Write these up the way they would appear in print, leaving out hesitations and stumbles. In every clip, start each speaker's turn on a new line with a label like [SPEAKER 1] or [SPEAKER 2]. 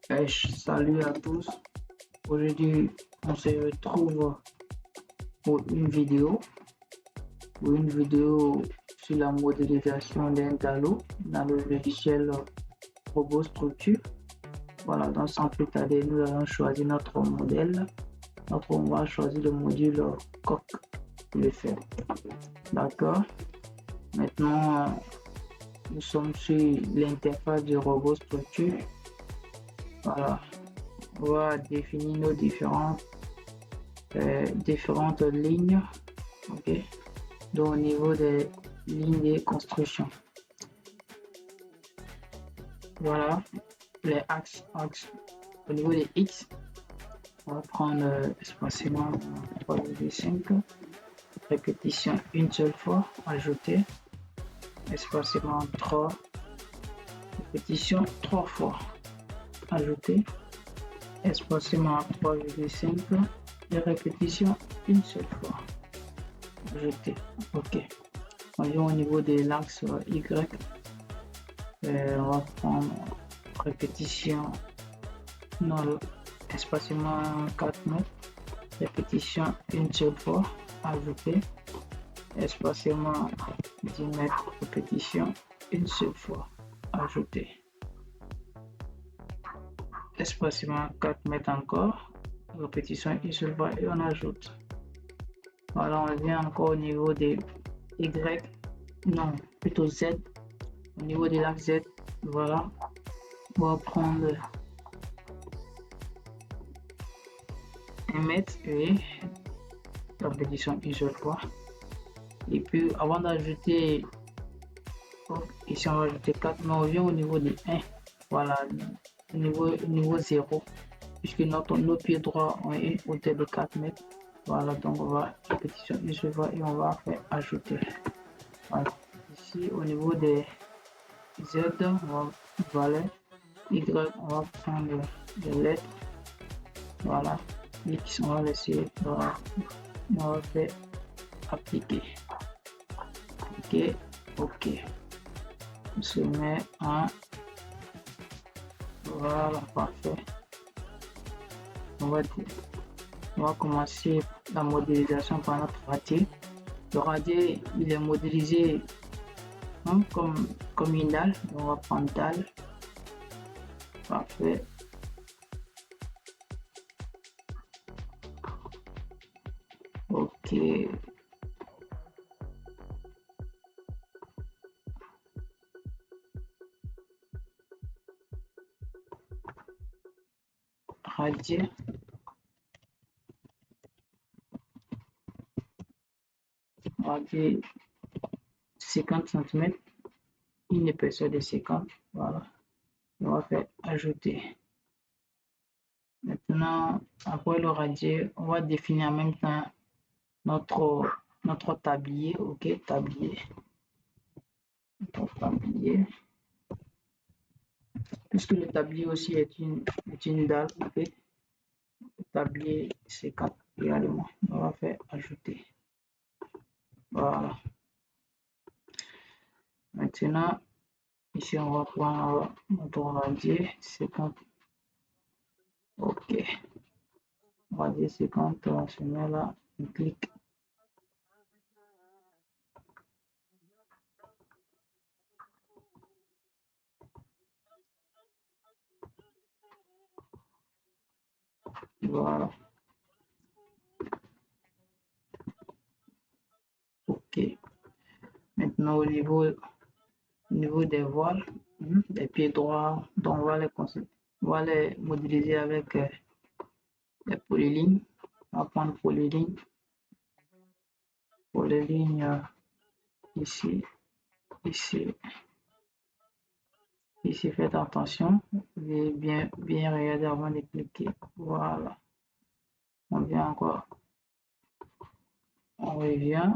[SPEAKER 1] Salut à tous. Aujourd'hui, on se retrouve pour une vidéo, sur la modélisation d'un tableau dans le logiciel Robot Structure. Voilà, donc sans plus tarder, nous allons choisir notre modèle. On va choisir le module coq pour le faire. D'accord. Maintenant, nous sommes sur l'interface du Robot Structure. Voilà, on va définir nos différentes lignes, ok, donc au niveau des lignes de construction. Voilà les axes. Au niveau des x, on va prendre espacement 3,5, répétition une seule fois, ajouter espacement 3, répétition 3 fois, ajouter espacement 3,5 et répétition une seule fois, ajouter. Ok, voyons au niveau de l'axe y, on va prendre répétition non, espacement 4 mètres, répétition une seule fois, ajouter espacement 10 mètres, répétition une seule fois, ajouter espacement 4 mètres encore, répétition une seule fois et on ajoute. Voilà, on vient encore au niveau des y, non, plutôt z, au niveau de l'axe z. Voilà, on va prendre 1 mètre et répétition une seule fois. Et puis avant d'ajouter, ici on va ajouter 4, mais on vient au niveau de 1. Voilà, niveau 0, puisque nos pieds droits ont une hauteur de 4 mètres. Voilà, donc on va répétition une seule fois et on va faire ajouter. Voilà. Ici au niveau des z, on va y, on va prendre les lettres. Voilà, x on va laisser, voilà, on va faire appliquer. Ok, on se met en, voilà, parfait. On va commencer la modélisation par notre radier. Le radier, il est modélisé comme une dalle. On va prendre dalle. Parfait. Ok. Radier. Radier 50 cm. Une épaisseur de 50. Voilà. On va faire ajouter. Maintenant, après le radier, on va définir en même temps notre tablier. Ok, tablier. Puisque le tablier aussi est une dalle. Ok, le tablier 50 également. On va faire ajouter. Voilà. Maintenant, ici on va prendre notre radier 50. Ok. Radier 50, on se met là, on clique. Voilà. Ok. Maintenant au niveau des voiles, des pieds droits, donc on va les modéliser avec les polylignes. On va prendre polyligne. Polyligne ici. Ici, faites attention. Veuillez bien regarder avant de cliquer. Voilà. On vient encore. On revient.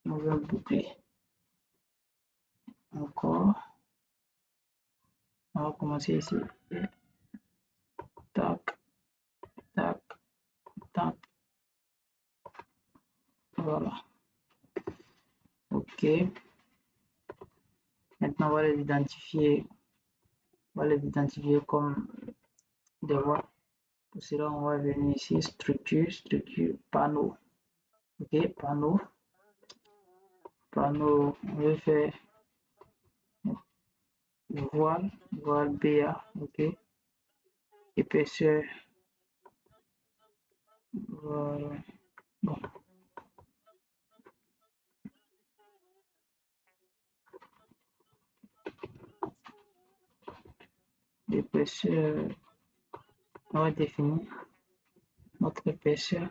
[SPEAKER 1] On va boucler. Encore. On va commencer ici. Tac, tac, tac. Voilà. Ok. Maintenant, on va les identifier. On va les identifier comme des voies. Pour cela, on va venir ici, structure, panneau. Ok, panneau. On va faire voile BA. Ok, épaisseur. Voilà. Bon. L'épaisseur, on va définir notre épaisseur.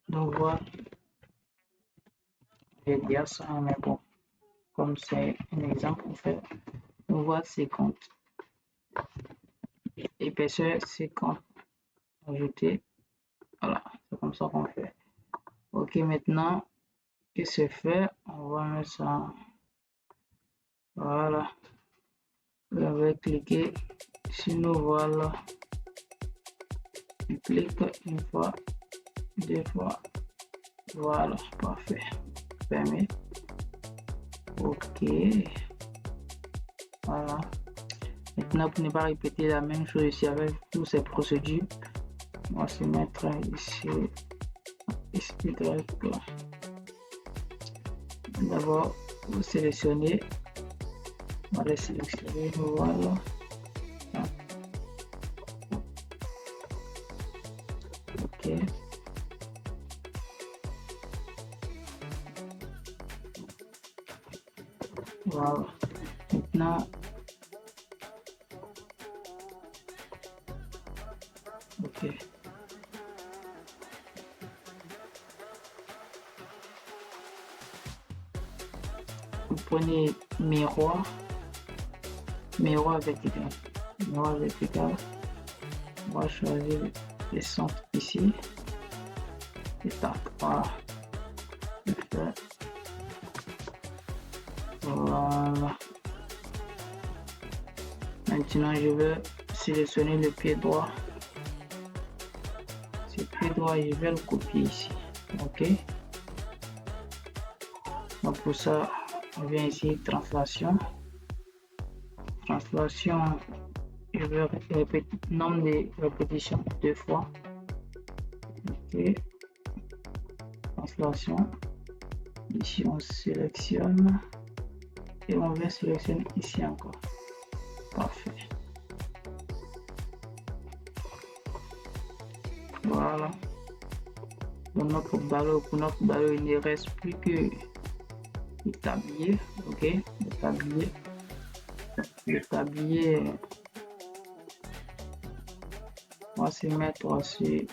[SPEAKER 1] Donc voilà, je vais dire ça, mais bon, comme c'est un exemple, on fait, on voit 50. Épaisseur 50, ajouter, voilà, c'est comme ça qu'on fait. Ok, maintenant que c'est fait, on va mettre ça, voilà. Vous avez cliqué sur nos voiles, on clique une fois, deux fois, voilà, parfait, fermé. Ok, voilà. Maintenant, pour ne pas répéter la même chose ici avec toutes ces procédures, on va se mettre ici, d'abord, vous sélectionnez, on va les sélectionner, voilà. Ok. Voilà. Maintenant, ok. Vous prenez miroir vertical. Miroir vertical. On va choisir le centre ici. Et tac, voilà. Voilà. Maintenant, je vais sélectionner le pied droit. Ce pied droit, je vais le copier ici. Ok. Donc pour ça, on vient ici, translation. Translation, je vais répéter nombre de répétitions 2 fois. Ok. Translation. Ici, on sélectionne. Et on vient sélectionner ici encore. Parfait. Voilà. Pour notre ballon, il ne reste plus que le tablier. Ok. Le tablier. On va se mettre aussi.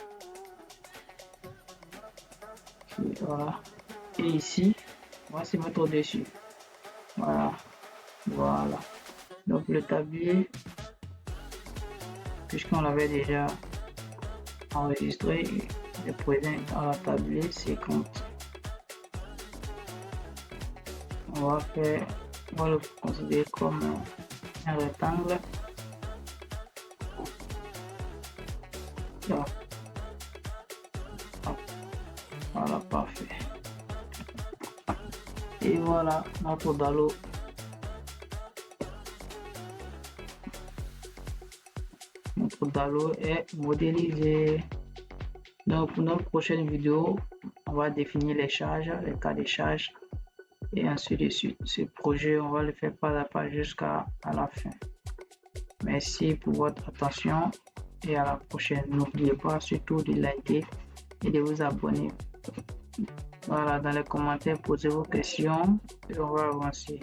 [SPEAKER 1] Voilà. Et ici, on va se mettre au-dessus. Voilà. Voilà. Donc le tablier, puisqu'on l'avait déjà enregistré, le présent à la tablier 50. On va le considérer comme un rectangle. Là. Voilà, parfait. Et voilà, notre ballon. Notre ballon est modélisé. Donc pour notre prochaine vidéo, on va définir les charges, les cas de charge et ainsi de suite. Ce projet, on va le faire pas à pas jusqu'à la fin. Merci pour votre attention et à la prochaine. N'oubliez pas surtout de liker et de vous abonner. Voilà, dans les commentaires, posez vos questions et on va avancer.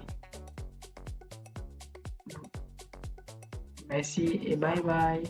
[SPEAKER 1] Merci et bye bye.